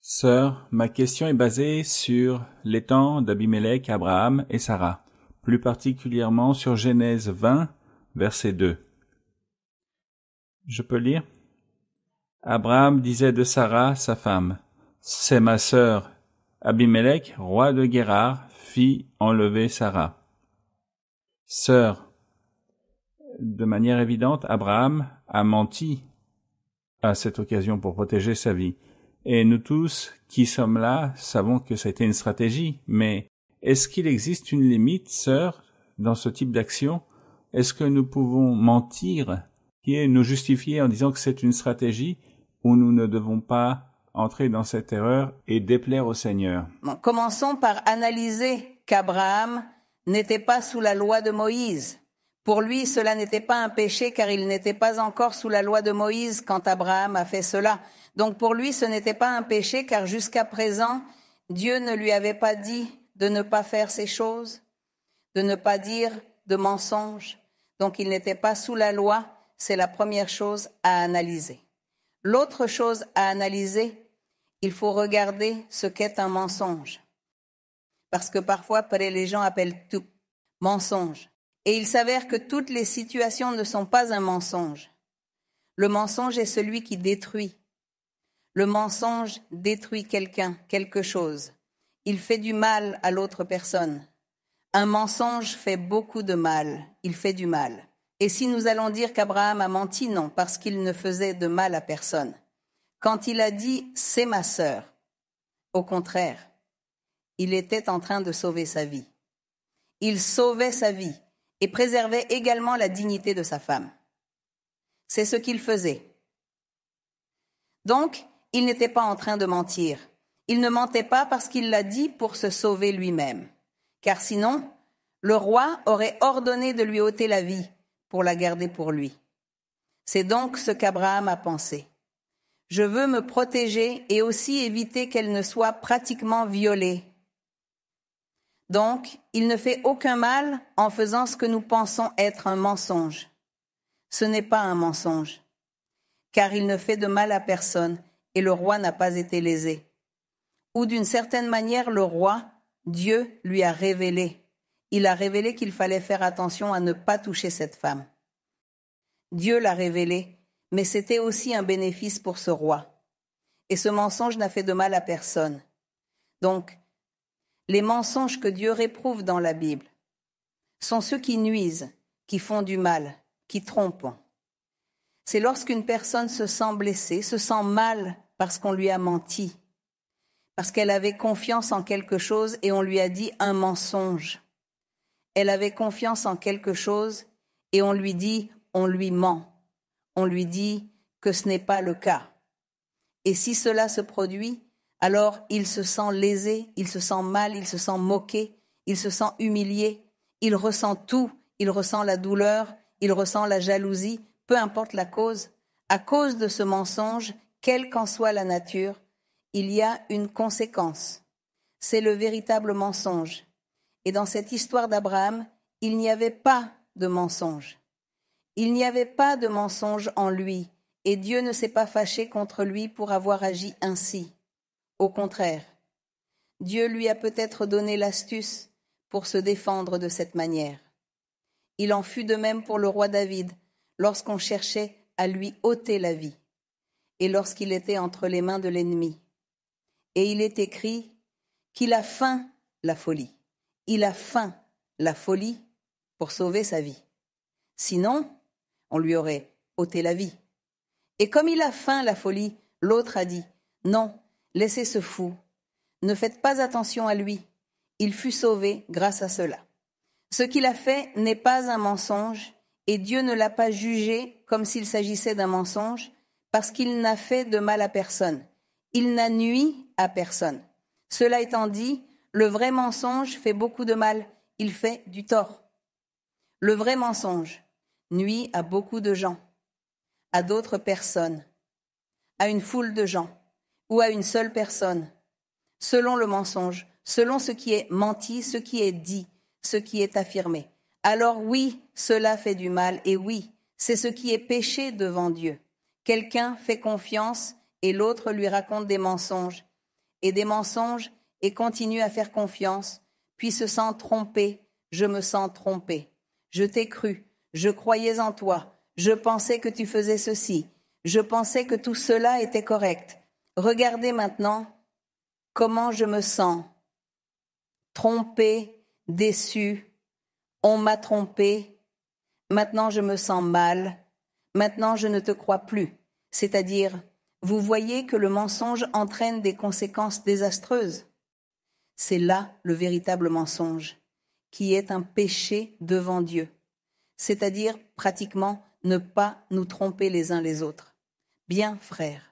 Sœur, ma question est basée sur les temps d'Abimélec, Abraham et Sarah, plus particulièrement sur Genèse 20, verset 2. Je peux lire? Abraham disait de Sarah, sa femme, « C'est ma sœur. » Abimélec, roi de Guérar, fit enlever Sarah. Sœur, de manière évidente, Abraham a menti à cette occasion pour protéger sa vie. Et nous tous qui sommes là savons que c'était une stratégie, mais est-ce qu'il existe une limite, sœur, dans ce type d'action? Est-ce que nous pouvons mentir et nous justifier en disant que c'est une stratégie ou nous ne devons pas entrer dans cette erreur et déplaire au Seigneur? Bon, commençons par analyser qu'Abraham n'était pas sous la loi de Moïse. Pour lui, cela n'était pas un péché car il n'était pas encore sous la loi de Moïse quand Abraham a fait cela. Donc pour lui, ce n'était pas un péché car jusqu'à présent, Dieu ne lui avait pas dit de ne pas faire ces choses, de ne pas dire de mensonges. Donc il n'était pas sous la loi, c'est la première chose à analyser. L'autre chose à analyser, il faut regarder ce qu'est un mensonge. Parce que parfois, les gens appellent tout mensonge. Et il s'avère que toutes les situations ne sont pas un mensonge. Le mensonge est celui qui détruit. Le mensonge détruit quelqu'un, quelque chose. Il fait du mal à l'autre personne. Un mensonge fait beaucoup de mal. Il fait du mal. Et si nous allons dire qu'Abraham a menti, non, parce qu'il ne faisait de mal à personne. Quand il a dit « c'est ma sœur », au contraire, il était en train de sauver sa vie. Il sauvait sa vie et préservait également la dignité de sa femme. C'est ce qu'il faisait. Donc, il n'était pas en train de mentir. Il ne mentait pas parce qu'il l'a dit pour se sauver lui-même. Car sinon, le roi aurait ordonné de lui ôter la vie pour la garder pour lui. C'est donc ce qu'Abraham a pensé. Je veux me protéger et aussi éviter qu'elle ne soit pratiquement violée. Donc, il ne fait aucun mal en faisant ce que nous pensons être un mensonge. Ce n'est pas un mensonge, car il ne fait de mal à personne et le roi n'a pas été lésé. Ou d'une certaine manière, le roi, Dieu, lui a révélé. Il a révélé qu'il fallait faire attention à ne pas toucher cette femme. Dieu l'a révélé, mais c'était aussi un bénéfice pour ce roi. Et ce mensonge n'a fait de mal à personne. Donc, les mensonges que Dieu réprouve dans la Bible sont ceux qui nuisent, qui font du mal, qui trompent. C'est lorsqu'une personne se sent blessée, se sent mal parce qu'on lui a menti, parce qu'elle avait confiance en quelque chose et on lui a dit un mensonge. Elle avait confiance en quelque chose et on lui dit, on lui ment. On lui dit que ce n'est pas le cas. Et si cela se produit, alors il se sent lésé, il se sent mal, il se sent moqué, il se sent humilié, il ressent tout, il ressent la douleur, il ressent la jalousie, peu importe la cause. À cause de ce mensonge, quelle qu'en soit la nature, il y a une conséquence. C'est le véritable mensonge. Et dans cette histoire d'Abraham, il n'y avait pas de mensonge. Il n'y avait pas de mensonge en lui, et Dieu ne s'est pas fâché contre lui pour avoir agi ainsi. Au contraire, Dieu lui a peut-être donné l'astuce pour se défendre de cette manière. Il en fut de même pour le roi David, lorsqu'on cherchait à lui ôter la vie, et lorsqu'il était entre les mains de l'ennemi. Et il est écrit qu'il a feint la folie. Il a feint la folie pour sauver sa vie. Sinon, on lui aurait ôté la vie. Et comme il a feint la folie, l'autre a dit « Non, laissez ce fou, ne faites pas attention à lui, il fut sauvé grâce à cela. » Ce qu'il a fait n'est pas un mensonge et Dieu ne l'a pas jugé comme s'il s'agissait d'un mensonge parce qu'il n'a fait de mal à personne. Il n'a nui à personne. Cela étant dit, le vrai mensonge fait beaucoup de mal, il fait du tort. Le vrai mensonge nuit à beaucoup de gens, à d'autres personnes, à une foule de gens ou à une seule personne, selon le mensonge, selon ce qui est menti, ce qui est dit, ce qui est affirmé. Alors oui, cela fait du mal et oui, c'est ce qui est péché devant Dieu. Quelqu'un fait confiance et l'autre lui raconte des mensonges. et des mensonges et continue à faire confiance, puis se sent trompé, je me sens trompé. Je t'ai cru, je croyais en toi, je pensais que tu faisais ceci, je pensais que tout cela était correct. Regardez maintenant comment je me sens. Trompé, déçu, on m'a trompé, maintenant je me sens mal, maintenant je ne te crois plus. C'est-à-dire, vous voyez que le mensonge entraîne des conséquences désastreuses. C'est là le véritable mensonge, qui est un péché devant Dieu, c'est-à-dire pratiquement ne pas nous tromper les uns les autres. Bien, frères.